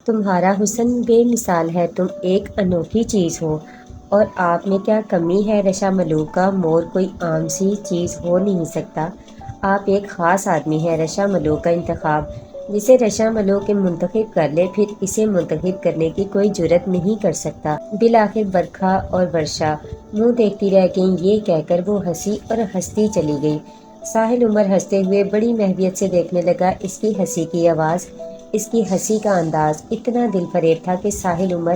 تمہارا حسن بے مثال ہے، تم ایک انوکھی چیز ہو، اور آپ میں کیا کمی ہے رشا ملوک کا مور کوئی عام سی چیز ہو نہیں سکتا۔ آپ ایک خاص آدمی ہیں۔ رشا ملوک کا انتخاب جسے رشا ملوک منتخب کر لے، پھر اسے منتخب کرنے کی کوئی جرت نہیں کر سکتا۔ بالآخر برکھا اور ورشا منہ دیکھتی رہ گئیں۔ یہ کہہ کر وہ ہنسی اور ہنستی چلی گئی۔ ساحل عمر ہنستے ہوئے بڑی محویت سے دیکھنے لگا۔ اس کی ہنسی کی آواز، اس کی ہنسی کا انداز اتنا دل فریب تھا کہ ساحل عمر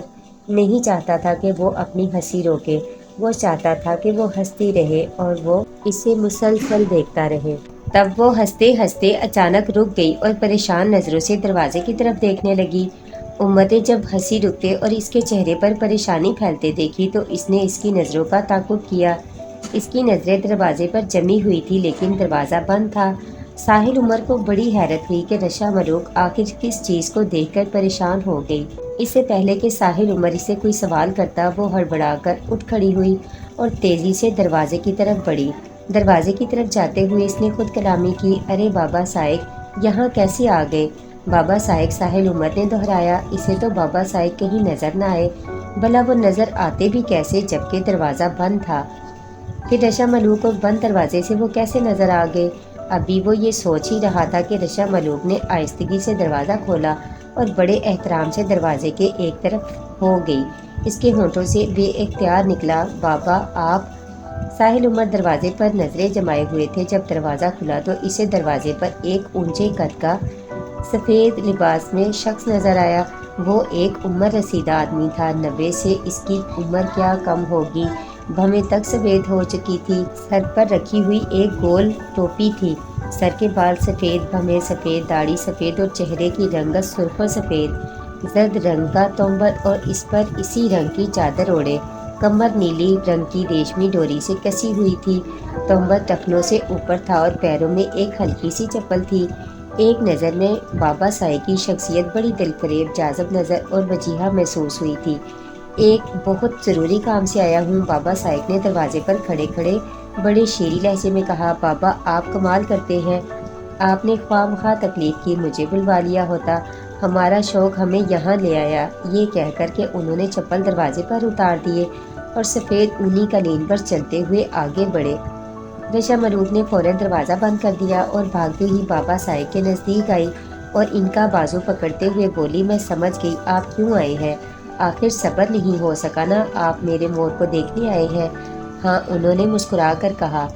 نہیں چاہتا تھا کہ وہ اپنی ہنسی روکے، وہ چاہتا تھا کہ وہ ہنستی رہے اور وہ اسے مسلسل دیکھتا رہے۔ تب وہ ہنستے ہنستے اچانک رک گئی اور پریشان نظروں سے دروازے کی طرف دیکھنے لگی۔ عمر نے جب ہنسی رکتے اور اس کے چہرے پر پریشانی پھیلتے دیکھی تو اس نے اس کی نظروں کا تعاقب کیا۔ اس کی نظریں دروازے پر جمی ہوئی تھی لیکن دروازہ بند تھا۔ ساحل عمر کو بڑی حیرت ہوئی کہ رشا ملوک آخر کس چیز کو دیکھ کر پریشان ہو گئی۔ اس سے پہلے کہ ساحل عمر اسے کوئی سوال کرتا، وہ ہڑبڑا کر اٹھ کھڑی ہوئی اور تیزی سے دروازے کی طرف بڑھی۔ دروازے کی طرف جاتے ہوئے اس نے خود کلامی کی، ارے بابا صاحب، یہاں کیسے آ گئے؟ بابا صاحب، ساحل عمر نے دہرایا۔ اسے تو بابا صاحب کہیں نظر نہ آئے، بھلا وہ نظر آتے بھی کیسے جبکہ دروازہ بند تھا؟ پھر رشا ملوک کو بند دروازے سے وہ کیسے نظر آ گئے؟ ابھی وہ یہ سوچ ہی رہا تھا کہ رشا ملوک نے آہستگی سے دروازہ کھولا اور بڑے احترام سے دروازے کے ایک طرف ہو گئی۔ اس کے ہونٹوں سے بے اختیار نکلا، بابا آپ۔ ساحل عمر دروازے پر نظریں جمائے ہوئے تھے۔ جب دروازہ کھلا تو اسے دروازے پر ایک اونچے قد کا سفید لباس میں شخص نظر آیا۔ وہ ایک عمر رسیدہ آدمی تھا۔ 90 سے اس کی عمر کیا کم ہوگی، بھویں تک سفید ہو چکی تھی۔ سر پر رکھی ہوئی ایک گول ٹوپی تھی، سر کے بال سفید، بھویں سفید، داڑھی سفید اور چہرے کی رنگت سرخ و سفید۔ زرد رنگ کا تنبر اور اس پر اسی رنگ کی چادر اوڑھے، کمر نیلی رنگ کی ریشمی ڈوری سے کسی ہوئی تھی۔ تنبر ٹخنوں سے اوپر تھا اور پیروں میں ایک ہلکی سی چپل تھی۔ ایک نظر میں بابا صاحب کی شخصیت بڑی دل فریب، جاذب نظر اور وجیہہ محسوس ہوئی تھی۔ ایک بہت ضروری کام سے آیا ہوں، بابا صاحب نے دروازے پر کھڑے کھڑے بڑے شیریں لہجے میں کہا۔ بابا آپ کمال کرتے ہیں، آپ نے خواہ مخواہ تکلیف کی مجھے بلوا لیا ہوتا، ہمارا شوق ہمیں یہاں لے آیا۔ یہ کہہ کر کہ انہوں نے چپل دروازے پر اتار دیے اور سفید اونی قالین پر چلتے ہوئے آگے بڑھے۔ رشا ملوک نے فوراً دروازہ بند کر دیا اور بھاگتے ہی بابا صاحب کے نزدیک آئی اور ان کا بازو پکڑتے ہوئے بولی، میں سمجھ گئی آپ کیوں آئے ہیں، آخر صبر نہیں ہو سکا نا، آپ میرے مور کو دیکھنے آئے ہیں؟ ہاں، انہوں نے مسکرا کر کہا،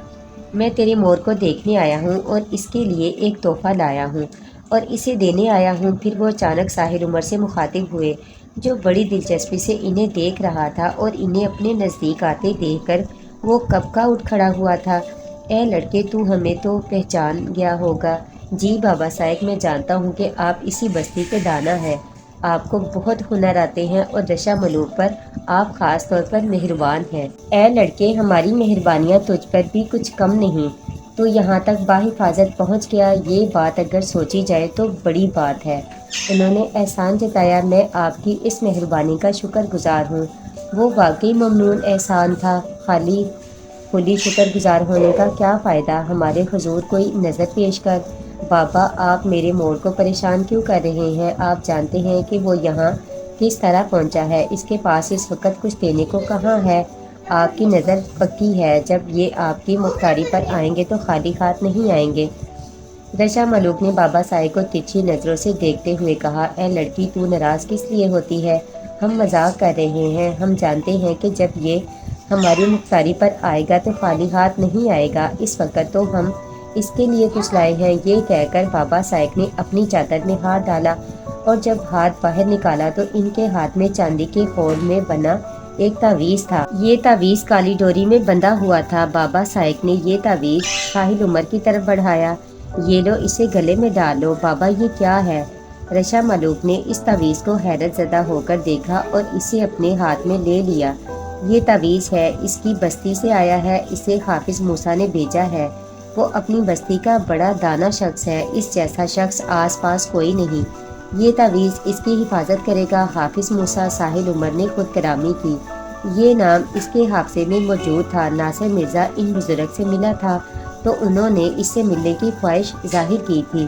میں تیرے مور کو دیکھنے آیا ہوں اور اس کے لیے ایک تحفہ لایا ہوں اور اسے دینے آیا ہوں۔ پھر وہ اچانک ساحل عمر سے مخاطب ہوئے جو بڑی دلچسپی سے انہیں دیکھ رہا تھا اور انہیں اپنے نزدیک آتے دیکھ کر وہ کب کا اٹھ کھڑا ہوا تھا۔ اے لڑکے، تو ہمیں تو پہچان گیا ہوگا۔ جی بابا صاحب، میں جانتا ہوں کہ آپ اسی بستی کے دانا ہیں، آپ کو بہت ہنر آتے ہیں اور رشا ملوک پر آپ خاص طور پر مہربان ہیں۔ اے لڑکے، ہماری مہربانیاں تجھ پر بھی کچھ کم نہیں، تو یہاں تک بحفاظت پہنچ گیا، یہ بات اگر سوچی جائے تو بڑی بات ہے۔ انہوں نے احسان جتایا، میں آپ کی اس مہربانی کا شکر گزار ہوں۔ وہ واقعی ممنون احسان تھا، خالی کھلی شکر گزار ہونے کا کیا فائدہ، ہمارے حضور کوئی نظر پیش کر۔ بابا آپ میرے مور کو پریشان کیوں کر رہے ہیں؟ آپ جانتے ہیں کہ وہ یہاں کس طرح پہنچا ہے، اس کے پاس اس وقت کچھ دینے کو کہاں ہے۔ آپ کی نظر پکی ہے، جب یہ آپ کی مختاری پر آئیں گے تو خالی ہاتھ نہیں آئیں گے۔ رشا ملوک نے بابا صاحب کو ترچھی نظروں سے دیکھتے ہوئے کہا، اے لڑکی، تو ناراض کس لیے ہوتی ہے؟ ہم مذاق کر رہے ہیں، ہم جانتے ہیں کہ جب یہ ہماری مختاری پر آئے گا تو خالی ہاتھ نہیں آئے گا، اس وقت تو ہم اس کے لیے کچھ لائے ہیں۔ یہ کہہ کر بابا صاحب نے اپنی چادر میں ہاتھ ڈالا اور جب ہاتھ باہر نکالا تو ان کے ہاتھ میں چاندی کے خول میں بنا ایک تعویذ تھا۔ یہ تعویذ کالی ڈوری میں بندھا ہوا تھا۔ بابا صاحب نے یہ تعویذ ساحل عمر کی طرف بڑھایا، یہ لو، اسے گلے میں ڈال لو۔ بابا یہ کیا ہے؟ رشا ملوک نے اس تعویذ کو حیرت زدہ ہو کر دیکھا اور اسے اپنے ہاتھ میں لے لیا۔ یہ تعویذ ہے، اس کی بستی سے آیا ہے، اسے حافظ موسیٰ نے بھیجا ہے۔ وہ اپنی بستی کا بڑا دانا شخص ہے، اس جیسا شخص آس پاس کوئی نہیں۔ یہ تعویذ اس کی حفاظت کرے گا۔ حافظ موسیٰ، ساحل عمر نے خود کرامی کی، یہ نام اس کے حافظے میں موجود تھا۔ ناصر مرزا ان بزرگ سے ملا تھا تو انہوں نے اس سے ملنے کی خواہش ظاہر کی تھی۔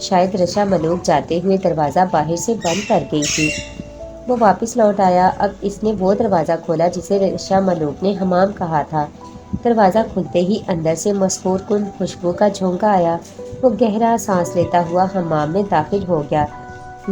شاید رشا ملوک جاتے ہوئے دروازہ باہر سے بند کر گئی تھی۔ وہ واپس لوٹ آیا۔ اب اس نے وہ دروازہ کھولا جسے رشا ملوک نے حمام کہا تھا۔ دروازہ کھلتے ہی اندر سے مسحور کن خوشبو کا جھونکا آیا۔ وہ گہرا سانس لیتا ہوا حمام میں داخل ہو گیا۔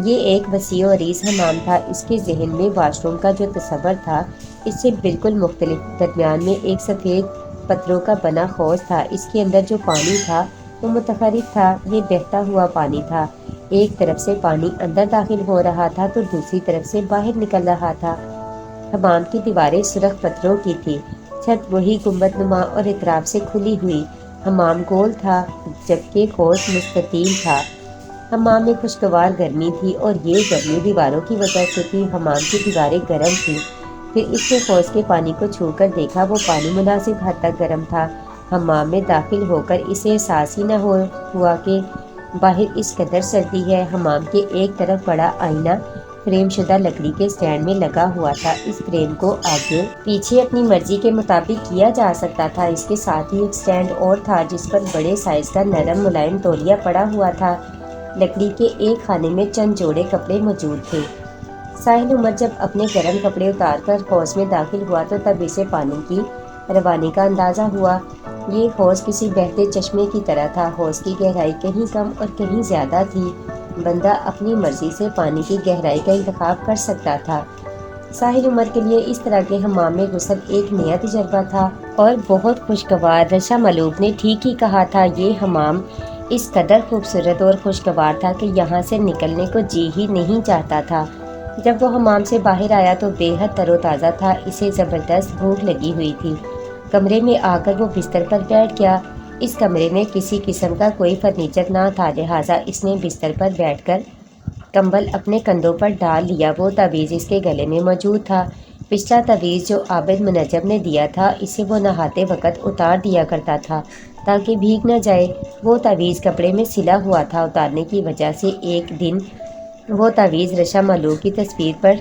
یہ ایک وسیع و عریض حمام تھا۔ اس کے ذہن میں واش روم کا جو تصور تھا اس سے بالکل مختلف۔ درمیان میں ایک سفید پتھروں کا بنا حوض تھا۔ اس کے اندر جو پانی تھا وہ متفرق تھا۔ یہ بہتا ہوا پانی تھا۔ ایک طرف سے پانی اندر داخل ہو رہا تھا تو دوسری طرف سے باہر نکل رہا تھا۔ حمام کی دیواریں سرخ پتھروں کی تھی۔ چھت وہی گنبد نما اور اطراف سے کھلی ہوئی۔ حمام گول تھا جبکہ حوض مستطیل تھا۔ حمام میں خوشگوار گرمی تھی اور یہ گرمی دیواروں کی وجہ سے تھی۔ حمام کی دیواریں گرم تھیں۔ پھر اس نے حوض کے پانی کو چھو کر دیکھا۔ وہ پانی مناسب حد تک گرم تھا۔ حمام میں داخل ہو کر اسے احساس ہی نہ ہوا کہ باہر اس قدر سردی ہے۔ حمام کے ایک طرف بڑا آئینہ فریم شدہ لکڑی کے سٹینڈ میں لگا ہوا تھا۔ اس فریم کو آگے پیچھے اپنی مرضی کے مطابق کیا جا سکتا تھا۔ اس کے ساتھ ہی ایک سٹینڈ اور تھا جس پر بڑے سائز کا نرم ملائم تولیہ پڑا ہوا تھا۔ لکڑی کے ایک خانے میں چند جوڑے کپڑے موجود تھے۔ ساحل عمر جب اپنے گرم کپڑے اتار کر حوض میں داخل ہوا تو تب اسے پانی کی روانی کا اندازہ ہوا۔ یہ حوض کسی بہتے چشمے کی طرح تھا۔ حوض کی گہرائی کہیں کم اور کہیں زیادہ تھی۔ بندہ اپنی مرضی سے پانی کی گہرائی کا انتخاب کر سکتا تھا۔ ساحل عمر کے لیے اس طرح کے حمام میں غسل ایک نیا تجربہ تھا اور بہت خوشگوار۔ رشا ملوک نے ٹھیک ہی کہا تھا۔ یہ حمام اس قدر خوبصورت اور خوشگوار تھا کہ یہاں سے نکلنے کو جی ہی نہیں چاہتا تھا۔ جب وہ حمام سے باہر آیا تو بے حد تر و تازہ تھا۔ اسے زبردست بھوک لگی ہوئی تھی۔ کمرے میں آ کر وہ بستر پر بیٹھ گیا۔ اس کمرے میں کسی قسم کا کوئی فرنیچر نہ تھا، لہٰذا اس نے بستر پر بیٹھ کر کمبل اپنے کندھوں پر ڈال لیا۔ وہ تعویذ اس کے گلے میں موجود تھا۔ پچھلا تعویذ جو عابد منجم نے دیا تھا اسے وہ نہاتے وقت اتار دیا کرتا تھا تاکہ بھیگ نہ جائے۔ وہ تعویذ کپڑے میں سلا ہوا تھا۔ اتارنے کی وجہ سے ایک دن وہ تعویذ رشا ملوک کی تصویر پر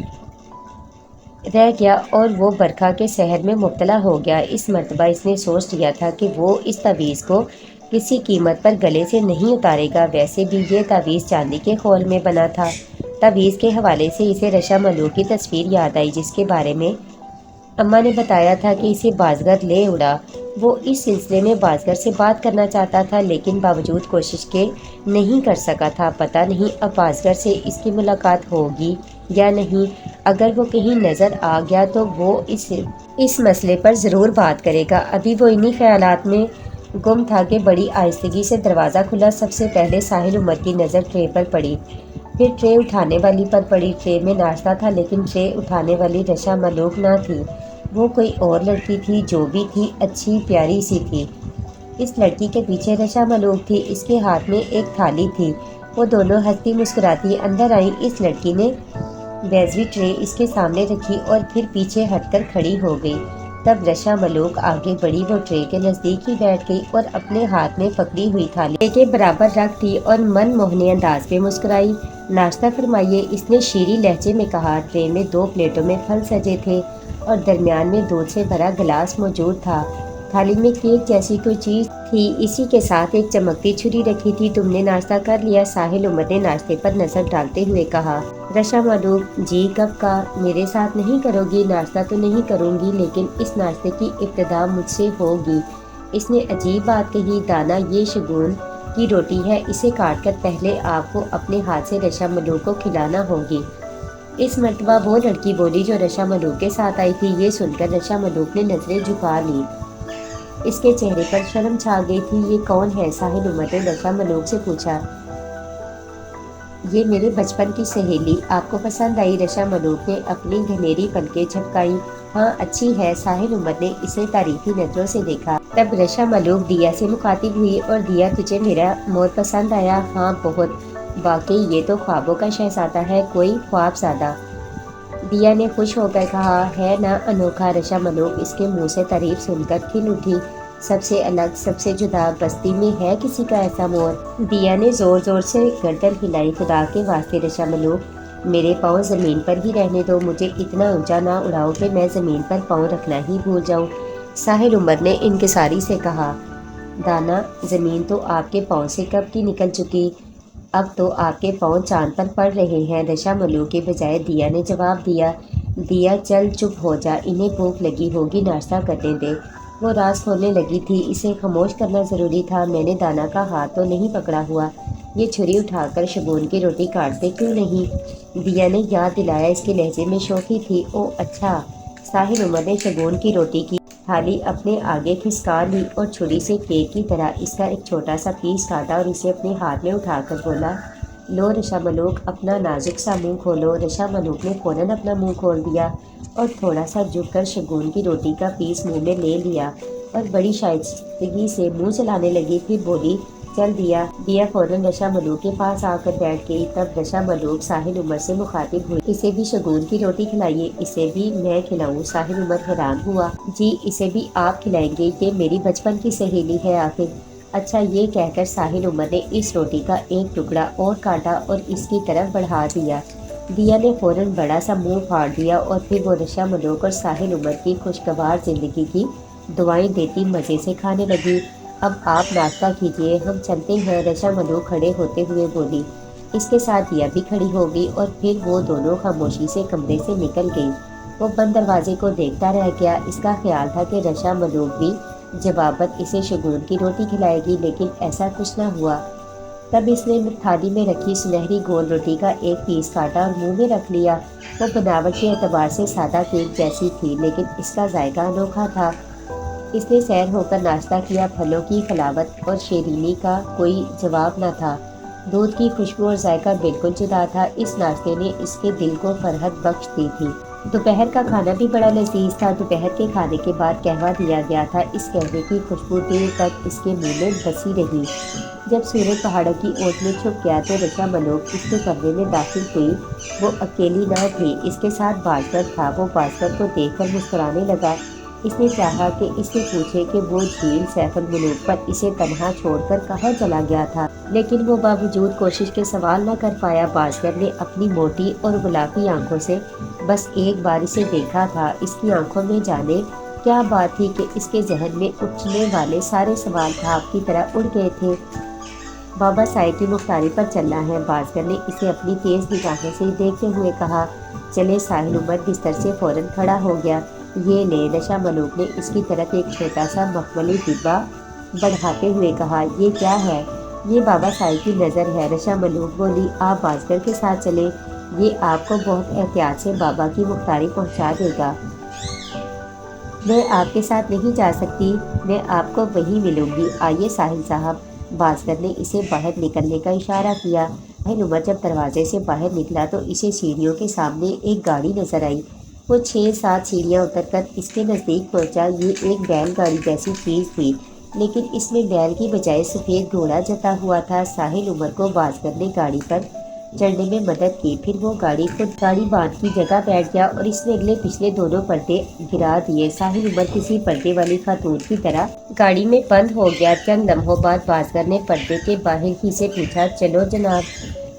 رہ گیا اور وہ برکھا کے سحر میں مبتلا ہو گیا۔ اس مرتبہ اس نے سوچ لیا تھا کہ وہ اس تعویذ کو کسی قیمت پر گلے سے نہیں اتارے گا۔ ویسے بھی یہ تعویذ چاندی کے خول میں بنا تھا۔ تعویذ کے حوالے سے اسے رشا ملوک کی تصویر یاد آئی جس کے بارے میں اماں نے بتایا تھا کہ اسے بازگر لے اڑا۔ وہ اس سلسلے میں بازگر سے بات کرنا چاہتا تھا لیکن باوجود کوشش کے نہیں کر سکا تھا۔ پتہ نہیں اب بازگر سے اس کی ملاقات ہوگی یا نہیں۔ اگر وہ کہیں نظر آ گیا تو وہ اس مسئلے پر ضرور بات کرے گا۔ ابھی وہ انہی خیالات میں گم تھا کہ بڑی آہستگی سے دروازہ کھلا۔ سب سے پہلے ساحل عمر کی نظر ٹرے پر پڑی، پھر ٹرے اٹھانے والی پر پڑی۔ ٹرے میں ناشتہ تھا لیکن ٹرے اٹھانے والی رشا ملوک نہ تھی، وہ کوئی اور لڑکی تھی۔ جو بھی تھی اچھی پیاری سی تھی۔ اس لڑکی کے پیچھے رشا ملوک تھی۔ اس کے ہاتھ میں ایک تھالی تھی۔ وہ دونوں ہنستی مسکراتی اندر آئیں۔ اس لڑکی نے بیضوی ٹرے اس کے سامنے رکھی اور پھر پیچھے ہٹ کر کھڑی ہو گئی۔ تب رشا ملوک آگے بڑھی۔ وہ ٹرے کے نزدیک ہی بیٹھ گئی اور اپنے ہاتھ میں پکڑی ہوئی تھالی ٹرے کے برابر رکھ دی اور من موہنے انداز میں مسکرائی۔ ناشتہ فرمائیے، اس نے شیریں لہجے میں کہا۔ ٹرے میں 2 پلیٹوں میں پھل سجے تھے اور درمیان میں دودھ سے بھرا گلاس موجود تھا۔ تھالی میں کیک جیسی کوئی چیز تھی، اسی کے ساتھ ایک چمکتی چھری رکھی تھی۔ تم نے ناشتہ کر لیا؟ ساحل عمر نے ناشتے پر نظر ڈالتے ہوئے کہا۔ رشا ملوک: جی کب کا؟ میرے ساتھ نہیں کرو گی؟ ناشتہ تو نہیں کروں گی لیکن اس ناشتے کی ابتدا مجھ سے ہوگی۔ اس نے عجیب بات کہی۔ دانا، یہ شگون کی روٹی ہے، اسے کاٹ کر پہلے آپ کو اپنے ہاتھ سے رشا ملوک کو کھلانا ہوگی۔ اس مرتبہ وہ لڑکی بولی جو رشا ملوک کے ساتھ آئی تھی۔ یہ سن کر رشا ملوک نے نظریں جھکا لیں۔ اس کے چہرے پر شرم چھا گئی تھی۔ یہ کون ہے؟ ساحل عمر نے رشا ملوک سے پوچھا۔ یہ میرے بچپن کی سہیلی، آپ کو پسند آئی؟ رشا ملوک نے اپنی گھنیری پلکیں جھپکائیں۔ ہاں اچھی ہے۔ ساحل عمر نے اسے تعریفی نظروں سے دیکھا۔ تب رشا ملوک دیا سے مخاطب ہوئی، اور دیا، تجھے میرا مور پسند آیا؟ ہاں بہت، واقعی یہ تو خوابوں کا شہزادہ ہے، کوئی خواب زادہ۔ دیا نے خوش ہو کر کہا۔ ہے نا انوکھا؟ رشا ملوک اس کے منہ سے تعریف سن کر کھل اٹھی۔ سب سے الگ، سب سے جدا، بستی میں ہے کسی کا ایسا مور؟ دیا نے زور زور سے گردن ہلائی۔ خدا کے واسطے رشا ملوک، میرے پاؤں زمین پر ہی رہنے دو، مجھے اتنا اونچا نہ اڑاؤ کہ میں زمین پر پاؤں رکھنا ہی بھول جاؤں۔ ساحل عمر نے انکساری سے کہا۔ دانا، زمین تو آپ کے پاؤں سے کب کی نکل چکی، اب تو آپ کے پاؤں چاند پر پڑ رہے ہیں، رشا ملوک کے بجائے دیا نے جواب دیا۔ دیا چل چپ ہو جا، انہیں بھوک لگی ہوگی، ناشتہ کرنے دے۔ وہ راز کھولنے لگی تھی، اسے خاموش کرنا ضروری تھا۔ میں نے دانا کا ہاتھ تو نہیں پکڑا ہوا، یہ چھری اٹھا کر شگون کی روٹی کاٹتے کیوں نہیں؟ دیا نے یاد دلایا، اس کے لہجے میں شوخی تھی۔ او اچھا۔ ساحل عمر نے شگون کی روٹی کی تھالی اپنے آگے کھسکا لی اور چھری سے کیک کی طرح اس کا ایک چھوٹا سا پیس کاٹا اور اسے اپنے ہاتھ میں اٹھا کر بولا، لو رشا ملوک، اپنا نازک سا منہ کھولو۔ رشا ملوک نے فوراً اپنا منہ کھول دیا اور تھوڑا سا جھک کر شگون کی روٹی کا پیس منہ میں لے لیا اور بڑی شائستگی سے منہ چلانے لگی، پھر بولی، چل دیا۔ دیا فوراً رشا ملوک کے پاس آ کر بیٹھ گئی۔ تب رشا ملوک ساحل عمر سے مخاطب ہوئی، اسے بھی شگون کی روٹی کھلائیے۔ اسے بھی میں کھلاؤں؟ ساحل عمر حیران ہوا، جی اسے بھی آپ کھلائیں گے؟ یہ میری بچپن کی سہیلی ہے آخر۔ اچھا، یہ کہہ کر ساحل عمر نے اس روٹی کا ایک ٹکڑا اور کاٹا اور اس کی طرف بڑھا دیا۔ دیا نے فوراً بڑا سا منہ پھاڑ دیا اور پھر وہ رشا ملوک اور ساحل عمر کی خوشگوار زندگی کی دعائیں دیتی مزے سے کھانے لگی۔ اب آپ ناشتہ کیجیے، ہم چلتے ہیں، رشا ملوک کھڑے ہوتے ہوئے بولی۔ اس کے ساتھ دیا بھی کھڑی ہو گئی اور پھر وہ دونوں خاموشی سے کمرے سے نکل گئی۔ وہ بند دروازے کو دیکھتا رہ گیا۔ اس کا خیال تھا کہ رشا ملوک بھی جواباً اسے شگون کی روٹی کھلائے گی، لیکن ایسا کچھ نہ ہوا۔ تب اس نے تھالی میں رکھی سنہری گول روٹی کا ایک پیس کاٹا اور منہ میں رکھ لیا۔ وہ بناوٹ کے اعتبار سے سادہ کیک جیسی تھی، لیکن اس کا ذائقہ انوکھا تھا۔ اس نے سیر ہو کر ناشتہ کیا۔ پھلوں کی حلاوت اور شیرینی کا کوئی جواب نہ تھا، دودھ کی خوشبو اور ذائقہ بالکل جدا تھا۔ اس ناشتے نے اس کے دل کو فرحت بخش دی تھی۔ دوپہر کا کھانا بھی بڑا لذیذ تھا۔ دوپہر کے کھانے کے بعد قہوہ دیا گیا تھا۔ اس قہوے کی خوشبو دیر تک اس کے منہ میں بسی رہی۔ جب سورج پہاڑوں کی اوٹ میں چھپ گیا تو رشا ملوک اس کے کمرے میں داخل ہوئی۔ وہ اکیلی نہ تھی، اس کے ساتھ بازگر تھا۔ وہ بازگر کو دیکھ کر مسکرانے لگا۔ اس نے چاہا کہ اس سے پوچھے کہ وہ جھیل سیف الملوک پر اسے تنہا چھوڑ کر کہاں چلا گیا تھا، لیکن وہ باوجود کوشش کے سوال نہ کر پایا۔ بازگر نے اپنی موٹی اور گلابی آنکھوں سے بس ایک بار اسے دیکھا تھا۔ اس کی آنکھوں میں جانے کیا بات تھی کہ اس کے ذہن میں اٹھنے والے سارے سوال بھاپ کی طرح اڑ گئے تھے۔ بابا سائے کی مختاری پر چلنا ہے، بازگر نے اسے اپنی تیز نگاہوں سے دیکھتے ہوئے کہا۔ چلے۔ ساحل عمر بستر سے فوراً کھڑا ہو گیا۔ یہ لے، رشا ملوک نے اس کی طرف ایک چھوٹا سا مخملی ڈبہ بڑھاتے ہوئے کہا۔ یہ کیا ہے؟ یہ بابا سائے کی نظر ہے، رشا ملوک بولی۔ آپ بازگر کے ساتھ چلیں، یہ آپ کو بہت احتیاط سے بابا کی مختاری پہنچا دے گا۔ میں آپ کے ساتھ نہیں جا سکتی، میں آپ کو وہیں ملوں گی۔ آئیے ساحل صاحب۔ بازگر نے اسے باہر نکلنے کا اشارہ کیا۔ ساحل عمر جب دروازے سے باہر نکلا تو اسے سیڑھیوں کے سامنے ایک گاڑی نظر آئی۔ وہ 6-7 سیڑھیاں اتر کر اس کے نزدیک پہنچا۔ یہ ایک بیل گاڑی جیسی چیز تھی، لیکن اس میں بیل کی بجائے سفید گھوڑا جتا ہوا تھا۔ ساحل عمر کو بازگر نے گاڑی پر چڑھنے میں مدد کی، پھر وہ خود گاڑی باندھ کی جگہ بیٹھ گیا اور اس نے اگلے پچھلے دونوں پردے گرا دیے۔ ساحل عمر کسی پردے والی خاتون کی طرح گاڑی میں بند ہو گیا۔ چند لمحوں بعد بازگر نے پردے کے باہر ہی سے پوچھا، چلو جناب؟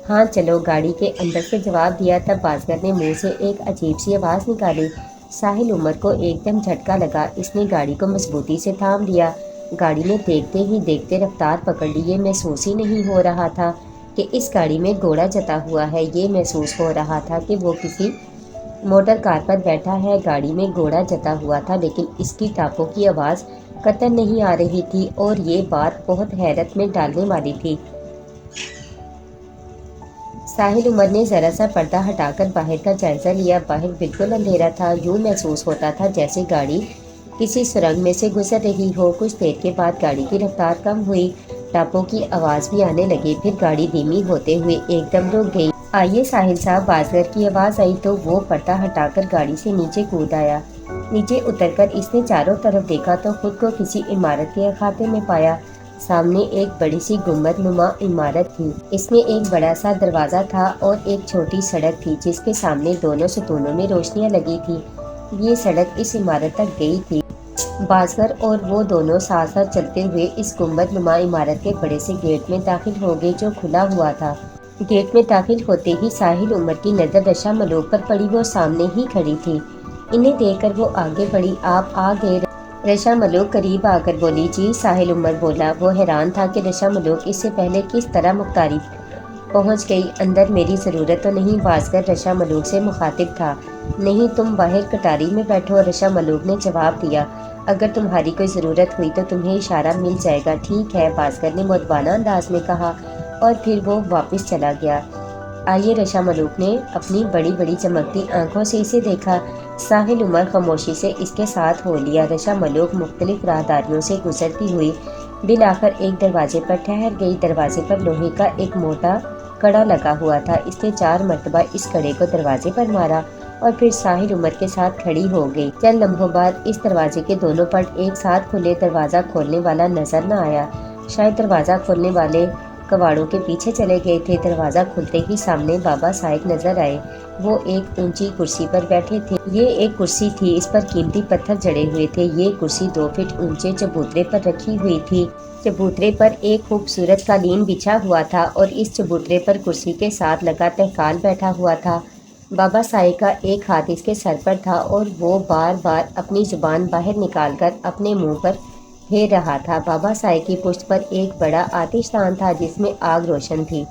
ہاں چلو، گاڑی کے اندر سے جواب دیا۔ تب بازگر نے منہ سے ایک عجیب سی آواز نکالی۔ ساحل عمر کو ایک دم جھٹکا لگا۔ اس نے گاڑی کو مضبوطی سے تھام لیا۔ گاڑی نے دیکھتے ہی دیکھتے رفتار پکڑ لی۔ یہ محسوس ہی نہیں ہو رہا تھا کہ اس گاڑی میں گھوڑا جتا ہوا ہے، یہ محسوس ہو رہا تھا کہ وہ کسی موٹر کار پر بیٹھا ہے۔ گاڑی میں گھوڑا جتا ہوا تھا، لیکن اس کی ٹاپوں کی آواز قطعاً نہیں آ رہی تھی اور یہ بات بہت حیرت میں ڈالنے والی تھی۔ ساحل عمر نے ذرا سا پردہ ہٹا کر باہر کا جائزہ لیا۔ باہر بالکل اندھیرا تھا، یوں محسوس ہوتا تھا جیسے گاڑی کسی سرنگ میں سے گزر رہی ہو۔ کچھ دیر کے بعد گاڑی کی رفتار کم ہوئی، ٹاپوں کی آواز بھی آنے لگی، پھر گاڑی دھیمی ہوتے ہوئے ایک دم رک گئی۔ آئیے ساحل صاحب، بازگر کی آواز آئی تو وہ پردہ ہٹا کر گاڑی سے نیچے کود آیا۔ نیچے اتر کر اس نے چاروں طرف دیکھا تو خود کو کسی عمارت کے احاطے میں پایا۔ سامنے ایک بڑی سی گنبد نما عمارت تھی، اس میں ایک بڑا سا دروازہ تھا اور ایک چھوٹی سڑک تھی جس کے سامنے دونوں ستونوں میں روشنیاں لگی تھی۔ یہ سڑک اس عمارت تک گئی تھی۔ بازگر اور وہ دونوں ساتھ ساتھ چلتے ہوئے اس گنبد نما عمارت کے بڑے سے گیٹ میں داخل ہو گئے جو کھلا ہوا تھا۔ گیٹ میں داخل ہوتے ہی ساحل عمر کی نظر رشا ملوک پر پڑی، وہ سامنے ہی کھڑی تھی۔ انہیں دیکھ کر وہ آگے بڑھی۔ آپ آ گئے؟ رشا ملوک قریب آ کر بولی۔ جی، ساحل عمر بولا۔ وہ حیران تھا کہ رشا ملوک اس سے پہلے کس طرح مختاری پہنچ گئی، اندر میری ضرورت تو نہیں؟ بازگر رشا ملوک سے مخاطب تھا۔ نہیں، تم باہر کٹاری میں بیٹھو، رشا ملوک نے جواب دیا۔ اگر تمہاری کوئی ضرورت ہوئی تو تمہیں اشارہ مل جائے گا۔ ٹھیک ہے، بازگر نے مؤدبانہ انداز میں کہا، اور پھر وہ واپس چلا گیا۔ آئیے، رشا ملوک نے اپنی بڑی بڑی چمکتی آنکھوں سے اسے دیکھا۔ ساحل عمر خاموشی سے اس کے ساتھ ہو لیا۔ رشا ملوک مختلف راہداریوں سے گزرتی ہوئی بالآخر ایک دروازے پر ٹھہر گئی۔ دروازے پر لوہے کا ایک موٹا کڑا لگا ہوا تھا۔ اس نے 4 مرتبہ اس کڑے کو دروازے پر مارا اور پھر ساحل عمر کے ساتھ کھڑی ہو گئی۔ چند لمحوں بعد اس دروازے کے دونوں پٹ ایک ساتھ کھلے۔ دروازہ کھولنے والا نظر نہ آیا، شاید دروازہ کھولنے والے کواڑوں کے پیچھے چلے گئے تھے۔ دروازہ کھلتے ہی سامنے بابا سائق نظر آئے۔ وہ ایک اونچی کرسی پر بیٹھے تھے۔ یہ ایک کرسی تھی، اس پر قیمتی پتھر جڑے ہوئے تھے۔ یہ کرسی 2 فٹ اونچے چبوترے پر رکھی ہوئی تھی۔ چبوترے پر ایک خوبصورت قالین بچھا ہوا تھا اور اس چبوترے پر کرسی کے ساتھ لگا تہکال بیٹھا ہوا تھا۔ بابا سائق کا ایک ہاتھ اس کے سر پر تھا اور وہ بار بار اپنی زبان باہر نکال کر اپنے منہ پر پھیر رہا تھا۔ بابا سائق کی پشت پر ایک بڑا آتش دان تھا جس میں آگ روشن تھی۔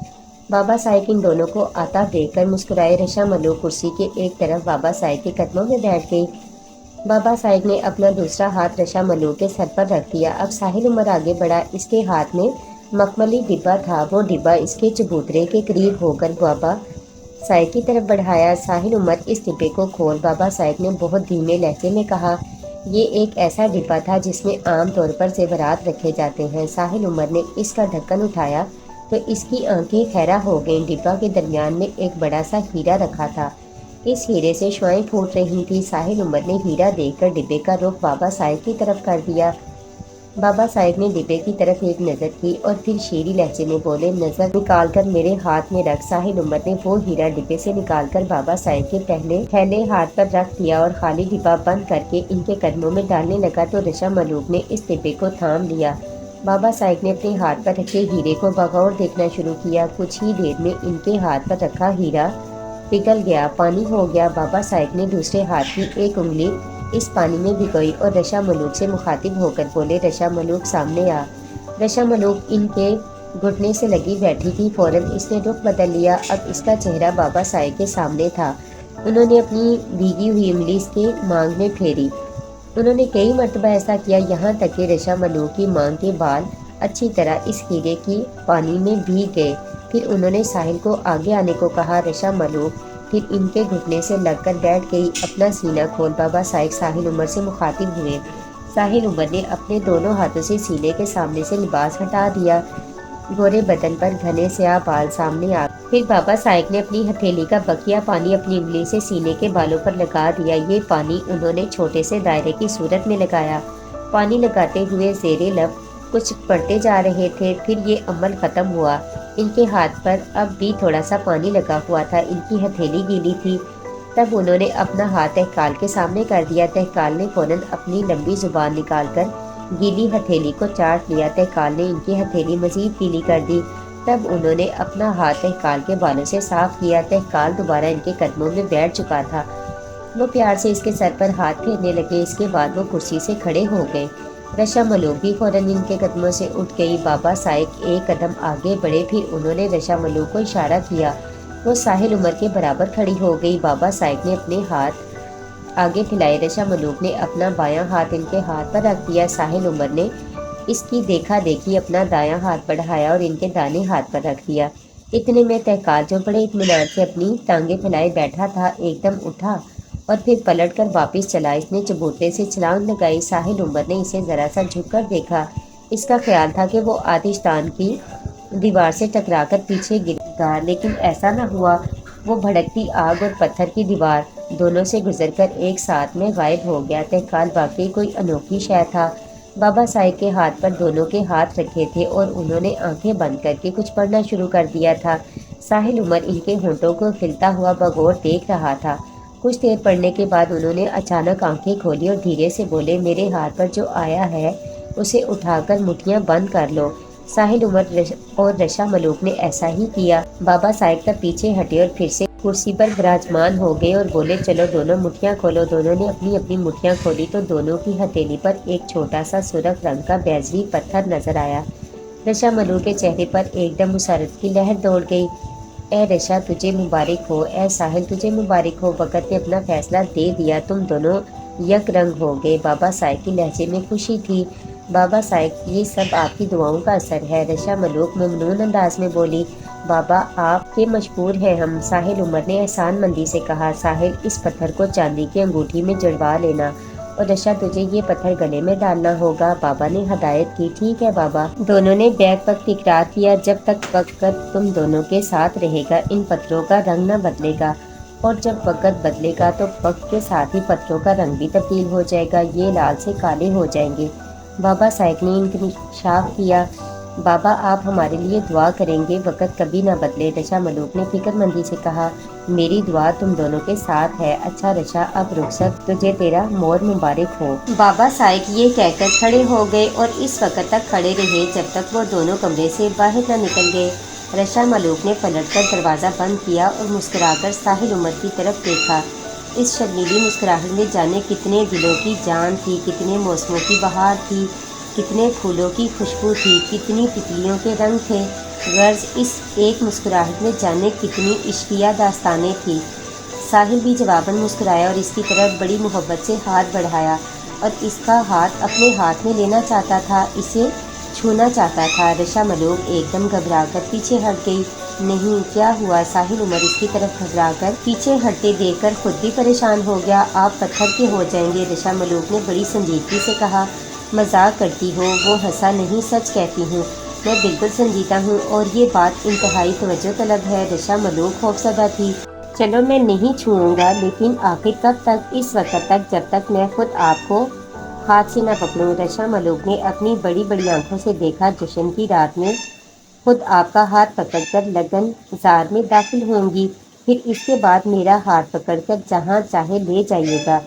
بابا سائق ان دونوں کو آتا دیکھ کر مسکرائے۔ رشا ملوک کرسی کے ایک طرف بابا سائق کے قدموں میں بیٹھ گئی۔ بابا سائق نے اپنا دوسرا ہاتھ رشا ملوک کے سر پر رکھ دیا۔ اب ساحل عمر آگے بڑھا۔ اس کے ہاتھ میں مخملی ڈبہ تھا۔ وہ ڈبہ اس کے چبوترے کے قریب ہو کر بابا سائق کی طرف بڑھایا۔ ساحل عمر، اس ڈبے کو کھول، بابا سائق نے بہت دھیمے لہجے میں کہا۔ یہ ایک ایسا ڈبہ تھا جس میں عام طور پر زیورات رکھے جاتے ہیں۔ ساحل عمر نے اس کا ڈھکن اٹھایا تو اس کی آنکھیں خیرہ ہو گئیں۔ ڈبہ کے درمیان میں ایک بڑا سا ہیرا رکھا تھا۔ اس ہیرے سے شعاعیں پھوٹ رہی تھی۔ ساحل عمر نے ہیرا دیکھ کر ڈبے کا رخ بابا سائق کی طرف کر دیا۔ بابا سائق نے ڈبے کی طرف ایک نظر کی اور پھر شیریں لہجے میں بولے، نظر نکال کر میرے ہاتھ میں رکھ۔ ساحل عمر نے وہ ہیرا ڈبے سے نکال کر بابا سائق کے پھیلے ہاتھ پر رکھ دیا اور خالی ڈبہ بند کر کے ان کے قدموں میں ڈالنے لگا تو رشا ملوک نے اس ڈبے کو تھام لیا۔ بابا سائق نے اپنے ہاتھ پر رکھے ہیرے کو بغور دیکھنا شروع کیا۔ کچھ ہی دیر میں ان کے ہاتھ پر رکھا ہیرا پگھل گیا، پانی ہو گیا۔ بابا سائق نے دوسرے ہاتھ کی ایک انگلی اس پانی میں بھگوئی اور رشا ملوک سے مخاطب ہو کر بولے، رشا ملوک سامنے آ۔ رشا ملوک ان کے گھٹنے سے لگی بیٹھی تھی۔ فوراً اس نے رخ بدل لیا۔ اب اس کا چہرہ بابا سائق کے سامنے تھا۔ انہوں نے اپنی بھیگی ہوئی انگلی اس کے مانگ میں پھیری۔ انہوں نے کئی مرتبہ ایسا کیا، یہاں تک کہ رشا ملوک کی مانگ کے بال اچھی طرح اس ہیرے کی پانی میں بھیگ گئے۔ پھر انہوں نے ساحل کو آگے آنے کو کہا۔ رشا ملوک پھر ان کے گھٹنے سے لگ کر بیٹھ گئی۔ اپنا سینہ کھول، بابا سائق ساحل عمر سے مخاطب ہوئے۔ ساحل عمر نے اپنے دونوں ہاتھوں سے سینے کے سامنے سے لباس ہٹا دیا۔ گورے بدن پر گھنے سیاہ بال سامنے آ گئے۔ پھر بابا سائق نے اپنی ہتھیلی کا بقیہ پانی اپنی انگلی سے سینے کے بالوں پر لگا دیا۔ یہ پانی انہوں نے چھوٹے سے دائرے کی صورت میں لگایا۔ پانی لگاتے ہوئے زیر لب کچھ پڑھتے جا رہے تھے۔ پھر یہ عمل ختم ہوا۔ ان کے ہاتھ پر اب بھی تھوڑا سا پانی لگا ہوا تھا۔ ان کی ہتھیلی گیلی تھی۔ تب انہوں نے اپنا ہاتھ تہکال کے سامنے کر دیا۔ تہکال نے فوراً اپنی لمبی زبان نکال کر گیلی ہتھیلی کو چاٹ لیا۔ تہکال نے ان کی ہتھیلی مزید گیلی کر دی۔ تب انہوں نے اپنا ہاتھ تہکال کے بالوں سے صاف کیا۔ تہکال دوبارہ ان کے قدموں میں بیٹھ چکا تھا۔ وہ پیار سے اس کے سر پر ہاتھ پھیرنے لگے۔ اس کے بعد وہ کرسی سے کھڑے ہو گئے۔ رشا ملوک بھی فوراً ان کے قدموں سے اٹھ گئی۔ بابا سائق ایک قدم آگے بڑھے، پھر انہوں نے رشا ملوک کو اشارہ کیا۔ وہ ساحل عمر کے برابر کھڑی ہو گئی۔ بابا سائق نے اپنے ہاتھ آگے پھیلائے۔ رشا ملوک نے اپنا بایاں ہاتھ ان کے ہاتھ پر رکھ دیا۔ ساحل عمر نے اس کی دیکھا دیکھی اپنا دایاں ہاتھ بڑھایا اور ان کے دائیں ہاتھ پر رکھ دیا۔ اتنے میں تہکال، جو بڑے اطمینان سے اپنی ٹانگیں پھیلائے بیٹھا تھا، ایک دم اٹھا اور پھر پلٹ کر واپس چلا۔ اس نے چبوترے سے چھلانگ لگائی۔ ساحل عمر نے اسے ذرا سا جھک کر دیکھا۔ اس کا خیال تھا کہ وہ آتش دان کی دیوار سے ٹکرا کر پیچھے گر گا، لیکن ایسا نہ ہوا۔ وہ بھڑکتی آگ اور پتھر کی دیوار دونوں سے گزر کر ایک ساتھ میں غائب ہو گیا۔ تہکال واقعی کوئی انوکھی شے تھا۔ بابا سائق کے ہاتھ پر دونوں کے ہاتھ رکھے تھے اور انہوں نے آنکھیں بند کر کے کچھ پڑھنا شروع کر دیا تھا۔ ساحل عمر ان کے ہونٹوں کو کھلتا ہوا بغور دیکھ رہا تھا۔ کچھ دیر پڑھنے کے بعد انہوں نے اچانک آنکھیں کھولی اور دھیرے سے بولے، میرے ہاتھ پر جو آیا ہے اسے اٹھا کر مٹھیاں بند کر لو۔ ساحل عمر اور رشا ملوک نے ایسا ہی کیا۔ بابا سائق تب پیچھے ہٹے اور پھر سے کرسی پر براجمان ہو گئے اور بولے، چلو دونوں مٹھیاں کھولو۔ دونوں نے اپنی اپنی مٹھیاں کھولی تو دونوں کی ہتھیلی پر ایک چھوٹا سا سرخ رنگ کا بیضوی پتھر نظر آیا۔ رشا ملوک کے چہرے پر ایک دم مسرت کی لہر دوڑ گئی۔ اے رشا تجھے مبارک ہو، اے ساحل تجھے مبارک ہو، وقت نے اپنا فیصلہ دے دیا، تم دونوں یک رنگ ہو گئے۔ بابا صاحب کی لہجے میں خوشی تھی۔ بابا صاحب یہ سب آپ کی دعاؤں کا اثر ہے، رشا ملوک ممنون انداز میں بولی۔ بابا آپ کے مشکور ہیں ہم، ساحل عمر نے احسان مندی سے کہا۔ ساحل اس پتھر کو چاندی کی انگوٹھی میں جڑوا لینا، اور رشا تجھے یہ پتھر گلے میں ڈالنا ہوگا، بابا نے ہدایت کی۔ ٹھیک ہے بابا۔ دونوں نے بیک وقت اقرار کیا، جب تک وقت تم دونوں کے ساتھ رہے گا ان پتھروں کا رنگ نہ بدلے گا، اور جب وقت بدلے گا تو وقت کے ساتھ ہی پتھروں کا رنگ بھی تبدیل ہو جائے گا، یہ لال سے کالے ہو جائیں گے۔ بابا صاحب نے انکشاف کیا۔ بابا آپ ہمارے لیے دعا کریں گے، وقت کبھی نہ بدلے، رشا ملوک نے فکر مندی سے کہا۔ میری دعا تم دونوں کے ساتھ ہے۔ اچھا رشا اب رخصت، تجھے تیرا مور مبارک ہو۔ بابا صاحب یہ کہہ کر کھڑے ہو گئے اور اس وقت تک کھڑے رہے جب تک وہ دونوں کمرے سے باہر نہ نکل گئے۔ رشا ملوک نے پلٹ کر دروازہ بند کیا اور مسکرا کر ساحل عمر کی طرف دیکھا۔ اس شرمیلی مسکراہٹ میں جانے کتنے دلوں کی جان تھی، کتنے موسموں کی بہار تھی، کتنے پھولوں کی خوشبو تھی، کتنی تتلیوں کے رنگ تھے، غرض اس ایک مسکراہٹ میں جانے کتنی عشقیہ داستانیں تھیں۔ ساحل بھی جواباً مسکرایا اور اس کی طرف بڑی محبت سے ہاتھ بڑھایا، اور اس کا ہاتھ اپنے ہاتھ میں لینا چاہتا تھا، اسے چھونا چاہتا تھا۔ رشا ملوک ایک دم گھبرا کر پیچھے ہٹ گئی۔ نہیں، کیا ہوا؟ ساحل عمر اس کی طرف گھبرا کر پیچھے ہٹتے دیکھ کر خود بھی پریشان ہو گیا۔ آپ پتھر کے ہو جائیں گے، رشا ملوک نے بڑی سنجیدگی سے کہا۔ مذاق کرتی ہو؟ وہ ہنسا۔ نہیں، سچ کہتی ہوں، میں بالکل سنجیدہ ہوں، اور یہ بات انتہائی توجہ طلب ہے۔ رشا ملوک خوفزدہ تھی۔ چلو میں نہیں چھوؤں گا، لیکن آخر کب تک؟ اس وقت تک جب تک میں خود آپ کو ہاتھ سے نہ پکڑوں۔ رشا ملوک نے اپنی بڑی بڑی آنکھوں سے دیکھا۔ جشن کی رات میں خود آپ کا ہاتھ پکڑ کر لگن زار میں داخل ہوں گی، پھر اس کے بعد میرا ہاتھ پکڑ کر جہاں چاہے لے جائیے گا۔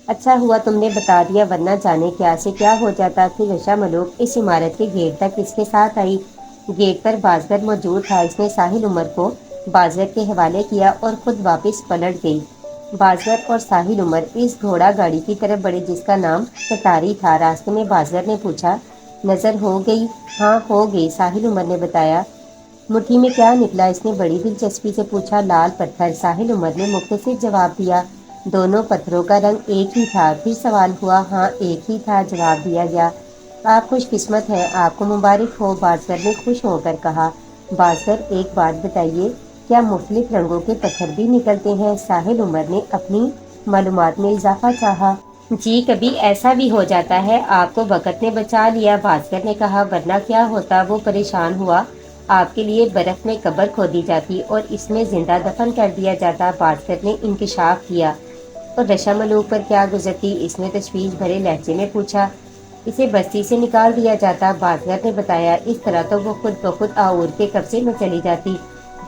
اچھا ہوا تم نے بتا دیا، ورنہ جانے کیا سے کیا ہو جاتا۔ پھر رشا ملوک اس عمارت کے گیٹ تک اس کے ساتھ آئی۔ گیٹ پر بازگر موجود تھا۔ اس نے ساحل عمر کو بازگر کے حوالے کیا اور خود واپس پلٹ گئی۔ بازگر اور ساحل عمر اس گھوڑا گاڑی کی طرف بڑھے جس کا نام کٹاری تھا۔ راستے میں بازگر نے پوچھا، نظر ہو گئی؟ ہاں ہو گئی، ساحل عمر نے بتایا۔ مٹھی میں کیا نکلا؟ اس نے بڑی دلچسپی سے پوچھا۔ لال پتھر، ساحل عمر نے مختصر جواب دیا۔ دونوں پتھروں کا رنگ ایک ہی تھا؟ پھر سوال ہوا۔ ہاں ایک ہی تھا، جواب دیا گیا۔ آپ خوش قسمت ہیں، آپ کو مبارک ہو، بازگر نے خوش ہو کر کہا۔ بازگر ایک بات بتائیے، کیا مختلف رنگوں کے پتھر بھی نکلتے ہیں؟ ساحل عمر نے اپنی معلومات میں اضافہ چاہا۔ جی کبھی ایسا بھی ہو جاتا ہے، آپ کو وقت نے بچا لیا، بازگر نے کہا، ورنہ کیا ہوتا؟ وہ پریشان ہوا۔ آپ کے لیے برف میں قبر کھودی جاتی اور اس میں زندہ دفن کر دیا جاتا، بازگر نے انکشاف کیا۔ اور رشا ملوک پر کیا گزرتی؟ اس نے تشویش بھرے لہجے میں پوچھا۔ اسے بستی سے نکال دیا جاتا، بازگر نے بتایا۔ اس طرح تو وہ خود بخود آؤر کے قبضے میں چلی جاتی۔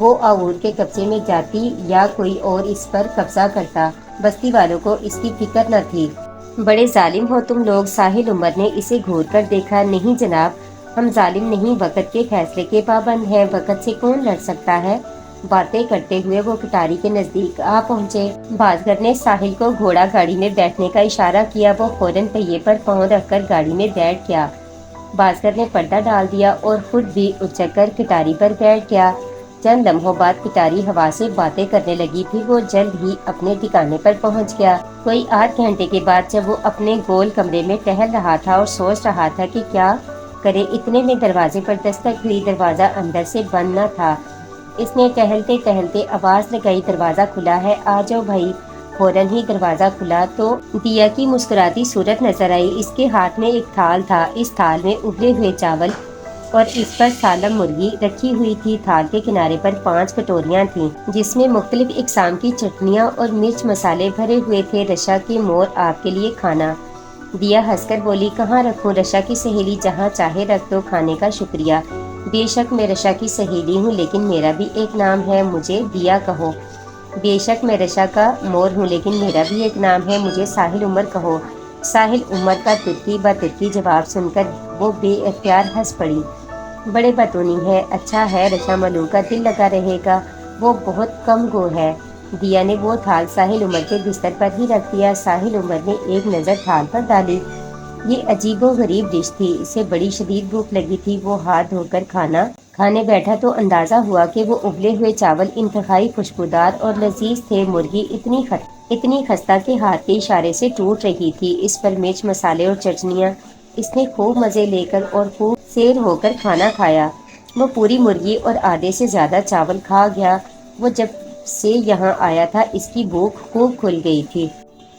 وہ آؤر کے قبضے میں جاتی یا کوئی اور اس پر قبضہ کرتا، بستی والوں کو اس کی فکر نہ تھی۔ بڑے ظالم ہو تم لوگ، ساحل عمر نے اسے گھور کر دیکھا۔ نہیں جناب، ہم ظالم نہیں، وقت کے فیصلے کے پابند ہیں، وقت سے کون لڑ سکتا ہے؟ باتیں کرتے ہوئے وہ کٹاری کے نزدیک آ پہنچے۔ بازگر نے ساحل کو گھوڑا گاڑی میں بیٹھنے کا اشارہ کیا۔ وہ فوراً پہیے پر پاؤں رکھ کر گاڑی میں بیٹھ گیا۔ بازگر نے پردہ ڈال دیا اور خود بھی اچک کر کٹاری پر بیٹھ گیا۔ چند لمحوں بعد کٹاری ہوا سے باتیں کرنے لگی، پھر وہ جلد ہی اپنے ٹھکانے پر پہنچ گیا۔ کوئی 8 گھنٹے کے بعد جب وہ اپنے گول کمرے میں ٹہل رہا تھا اور سوچ رہا تھا کہ کیا کرے، اتنے میں دروازے پر دستک ہوئی۔ دروازہ اندر سے بند نہ تھا۔ اس نے ٹہلتے ٹہلتے آواز لگائی، دروازہ کھلا ہے، آ جاؤ بھائی۔ فوراً ہی دروازہ کھلا تو دیا کی مسکراتی صورت نظر آئی۔ اس کے ہاتھ میں ایک تھال تھا، اس تھال میں ابلے ہوئے چاول اور اس پر سالم مرغی رکھی ہوئی تھی۔ تھال کے کنارے پر 5 کٹوریاں تھیں جس میں مختلف اقسام کی چٹنیاں اور مرچ مسالے بھرے ہوئے تھے۔ رشا کی مور، آپ کے لیے کھانا۔ دیا ہنس کر بولی، کہاں رکھوں؟ رشا کی سہیلی، جہاں چاہے رکھ دو، کھانے کا شکریہ۔ بے شک میں رشا کی سہیلی ہوں، لیکن میرا بھی ایک نام ہے، مجھے دیا کہو۔ بے شک میں رشا کا مور ہوں، لیکن میرا بھی ایک نام ہے، مجھے ساحل عمر کہو۔ ساحل عمر کا ترکی بہ ترکی جواب سن کر وہ بے اختیار ہنس پڑی۔ بڑے بتونی ہے، اچھا ہے رشا ملوک کا دل لگا رہے گا، وہ بہت کم گو ہے۔ دیا نے وہ تھال ساحل عمر کے بستر پر ہی رکھ دیا۔ ساحل عمر نے ایک نظر تھال پر ڈالی۔ یہ عجیب و غریب ڈش تھی، اسے بڑی شدید بھوک لگی تھی۔ وہ ہاتھ دھو کر کھانا کھانے بیٹھا تو اندازہ ہوا کہ وہ ابلے ہوئے چاول انتہائی خوشبودار اور لذیذ تھے۔ مرغی اتنی خستہ کہ ہاتھ کے اشارے سے ٹوٹ رہی تھی۔ اس پر مرچ، مسالے اور چٹنیاں اس نے خوب مزے لے کر اور خوب سیر ہو کر کھانا کھایا۔ وہ پوری مرغی اور آدھے سے زیادہ چاول کھا گیا۔ وہ جب سے یہاں آیا تھا اس کی بھوک خوب کھل گئی تھی،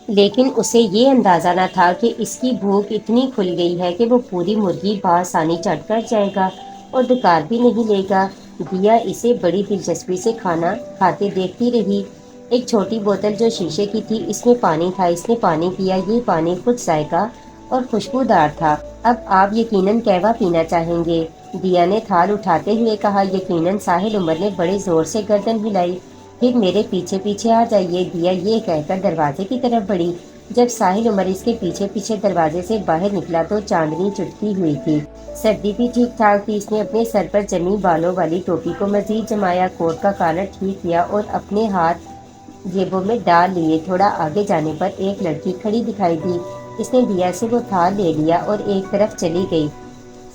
لیکن اسے یہ اندازہ نہ تھا کہ اس کی بھوک اتنی کھل گئی ہے کہ وہ پوری مرغی بآسانی چٹ کر جائے گا اور ڈکار بھی نہیں لے گا۔ دیا اسے بڑی دلچسپی سے کھانا کھاتے دیکھتی رہی۔ ایک چھوٹی بوتل جو شیشے کی تھی، اس میں پانی تھا۔ اس نے پانی پیا۔ یہ پانی خود ذائقہ اور خوشبودار تھا۔ اب آپ یقیناً قہوہ پینا چاہیں گے؟ دیا نے تھال اٹھاتے ہوئے کہا۔ یقیناً، ساحل عمر نے بڑے زور سے گردن ہلائی۔ پھر میرے پیچھے پیچھے آ جائیے، دیا یہ کہہ کر دروازے کی طرف بڑھی۔ جب ساحل عمر اس کے پیچھے پیچھے دروازے سے باہر نکلا تو چاندنی چٹکی ہوئی تھی۔ سردی بھی ٹھیک ٹھاک تھی۔ اس نے اپنے سر پر جمی بالوں والی ٹوپی کو مزید جمایا، کوٹ کا کالر ٹھیک کیا اور اپنے ہاتھ جیبوں میں ڈال لیے۔ تھوڑا آگے جانے پر ایک لڑکی کھڑی دکھائی دی۔ اس نے دیا سے وہ تھال لے لیا اور ایک طرف چلی گئی۔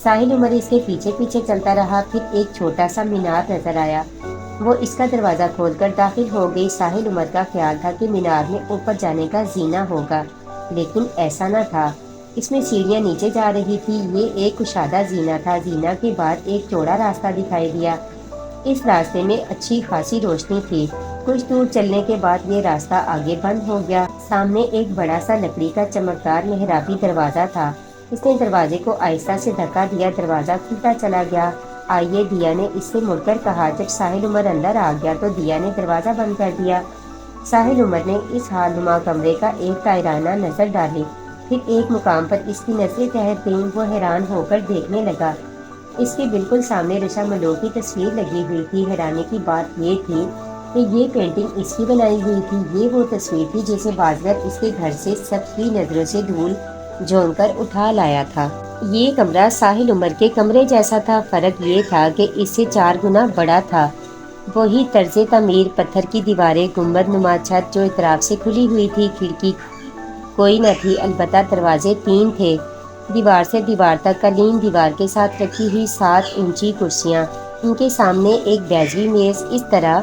ساحل عمر اس کے پیچھے پیچھے چلتا رہا۔ پھر ایک چھوٹا سا مینار نظر آیا۔ وہ اس کا دروازہ کھول کر داخل ہو گئی۔ ساحل عمر کا خیال تھا کہ مینار میں اوپر جانے کا زینہ ہوگا، لیکن ایسا نہ تھا۔ اس میں سیڑھیاں نیچے جا رہی تھی۔ یہ ایک کشادہ زینہ تھا۔ زینہ کے بعد ایک چوڑا راستہ دکھائی دیا۔ اس راستے میں اچھی خاصی روشنی تھی۔ کچھ دور چلنے کے بعد یہ راستہ آگے بند ہو گیا۔ سامنے ایک بڑا سا لکڑی کا چمکدار محرابی دروازہ تھا۔ اس نے دروازے کو آہستہ سے دھکا دیا۔ دروازہ کھلتا چلا گیا۔ آئیے، دیا نے اس سے مڑ کر کہا۔ جب ساحل عمر اندر آ گیا تو دیا نے دروازہ بند کر دیا۔ ساحل عمر نے اس حال نما کمرے کا ایک دائرانہ نظر ڈالی۔ پھر ایک مقام پر اس کی نظریں ٹھہر گئیں۔ وہ حیران ہو کر دیکھنے لگا۔ اس کے بالکل سامنے رشا ملو کی تصویر لگی ہوئی تھی۔ حیرانی کی بات یہ تھی کہ یہ پینٹنگ اس کی بنائی ہوئی تھی۔ یہ وہ تصویر تھی جسے بازگر اس کے گھر سے سب کی نظروں سے دھول جھونک کر اٹھا لایا تھا۔ یہ کمرہ ساحل عمر کے کمرے جیسا تھا، فرق یہ تھا کہ اس سے 4 گنا بڑا تھا۔ وہی طرز تعمیر، پتھر کی دیواریں، گنبد نما چھت جو اطراف سے کھلی ہوئی تھی۔ کھڑکی کوئی نہ تھی، البتہ دروازے 3 تھے۔ دیوار سے دیوار تک قالین دیوار کے ساتھ رکھی ہوئی 7 انچی کرسیاں، ان کے سامنے ایک بیضوی میز، اس طرح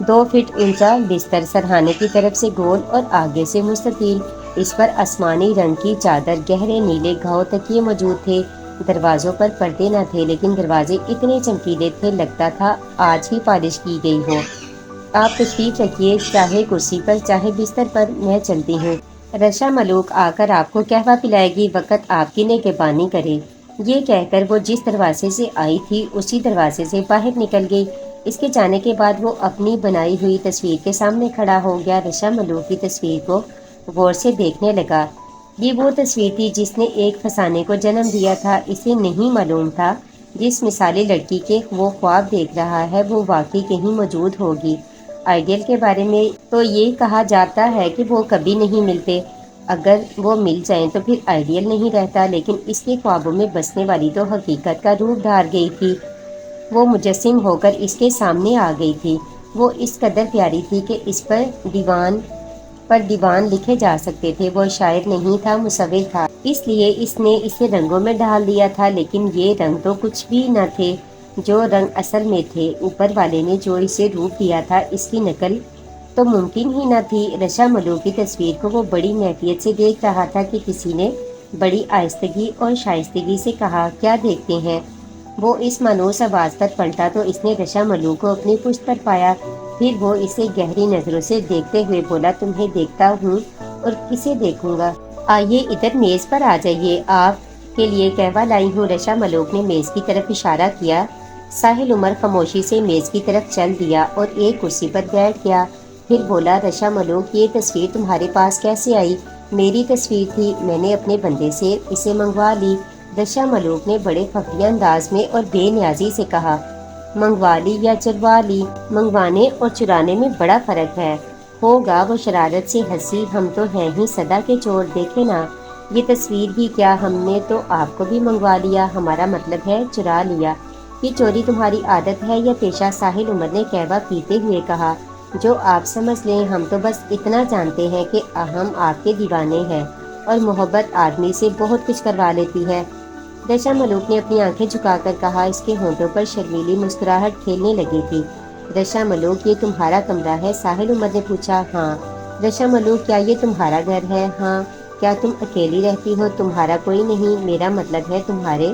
2 فٹ اونچا بستر، سرہانے کی طرف سے گول اور آگے سے مستطیل۔ اس پر آسمانی رنگ کی چادر، گہرے نیلے گھاؤ تکیے موجود تھے۔ دروازوں پر پردے نہ تھے، لیکن دروازے اتنے چمکیلے تھے لگتا تھا آج ہی پالش کی گئی ہو۔ آپ تشریف رکھیے، چاہے کرسی پر چاہے بستر پر، میں چلتی ہوں۔ رشا ملوک آ کر آپ کو قہوہ پلائے گی، وقت آپ کی نگہبانی کرے۔ یہ کہہ کر وہ جس دروازے سے آئی تھی اسی دروازے سے باہر نکل گئی۔ اس کے جانے کے بعد وہ اپنی بنائی ہوئی تصویر کے سامنے کھڑا ہو گیا۔ رشا ملوک کی تصویر کو غور سے دیکھنے لگا۔ یہ وہ تصویر تھی جس نے ایک فسانے کو جنم دیا تھا۔ اسے نہیں معلوم تھا جس مثالی لڑکی کے وہ خواب دیکھ رہا ہے وہ واقعی کہیں موجود ہوگی۔ آئیڈیل کے بارے میں تو یہ کہا جاتا ہے کہ وہ کبھی نہیں ملتے، اگر وہ مل جائیں تو پھر آئیڈیل نہیں رہتا، لیکن اس کے خوابوں میں بسنے والی تو حقیقت کا روپ دھار گئی تھی۔ وہ مجسم ہو کر اس کے سامنے آ گئی تھی۔ وہ اس قدر پیاری تھی کہ اس پر دیوان لکھے جا سکتے تھے۔ وہ شاعر نہیں تھا، مصور تھا، اس لیے اس نے اسے رنگوں میں ڈھال دیا تھا، لیکن یہ رنگ تو کچھ بھی نہ تھے جو رنگ اصل میں تھے۔ اوپر والے نے جو اسے روپ دیا تھا اس کی نقل تو ممکن ہی نہ تھی۔ رشا ملوک کی تصویر کو وہ بڑی محفیت سے دیکھ رہا تھا کہ کسی نے بڑی آہستگی اور شائستگی سے کہا، کیا دیکھتے ہیں؟ وہ اس مانوس آواز پر پلٹا تو اس نے رشا ملوک کو اپنی پشت پر پایا۔ پھر وہ اسے گہری نظروں سے دیکھتے ہوئے بولا، تمہیں دیکھتا ہوں اور کسے دیکھوں گا؟ آئیے ادھر میز پر آ جائیے، آپ کے لیے قہوہ لائی ہوں۔ رشا ملوک نے میز کی طرف اشارہ کیا۔ ساحل عمر خاموشی سے میز کی طرف چل دیا اور ایک کرسی پر بیٹھ گیا۔ پھر بولا، رشا ملوک، یہ تصویر تمہارے پاس کیسے آئی؟ میری تصویر تھی، میں نے اپنے بندے سے اسے منگوا لی۔ رشا ملوک نے بڑے خفیہ انداز میں اور بے نیازی سے کہا، منگوا لی یا چروا لی؟ منگوانے اور چرانے میں بڑا فرق ہے۔ ہوگا، وہ شرارت سے ہنسی، ہم تو ہیں ہی صدا کے چور، دیکھے نا، یہ تصویر ہی کیا، ہم نے تو آپ کو بھی منگوا لیا، ہمارا مطلب ہے چرا لیا۔ یہ چوری تمہاری عادت ہے یا پیشہ؟ ساحل عمر نے قہوہ پیتے ہوئے کہا، جو آپ سمجھ لیں، ہم تو بس اتنا جانتے ہیں کہ ہم آپ کے دیوانے ہیں اور محبت آدمی سے بہت کچھ کروا لیتی ہے۔ رشا ملوک نے اپنی آنکھیں جھکا کر کہا۔ اس کے ہونٹوں پر شرمیلی مسکراہٹ کھیلنے لگی تھی۔ رشا ملوک، یہ تمہارا کمرہ ہے؟ ساحل عمر نے پوچھا۔ ہاں۔ رشا ملوک، کیا یہ تمہارا گھر ہے؟ ہاں۔ کیا تم اکیلی رہتی ہو؟ تمہارا کوئی نہیں؟ میرا مطلب ہے تمہارے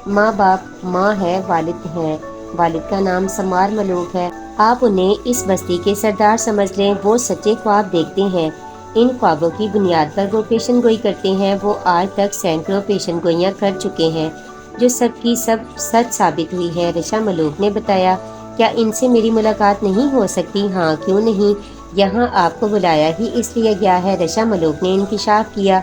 ماں باپ۔ ماں ہے، والد ہیں۔ والد کا نام سمار ملوک ہے۔ آپ انہیں اس بستی کے سردار سمجھ لیں۔ وہ سچے خواب دیکھتے ہیں، ان خوابوں کی بنیاد پر وہ پیشن گوئی کرتے ہیں۔ وہ آج تک سینکڑوں پیشن گوئیاں کر چکے ہیں جو سب کی سب سچ ثابت ہوئی ہے۔ رشا ملوک نے بتایا۔ کیا ان سے میری ملاقات نہیں ہو سکتی؟ ہاں، کیوں نہیں؟ یہاں آپ کو بلایا ہی اس لیے گیا ہے، رشا ملوک نے انکشاف کیا۔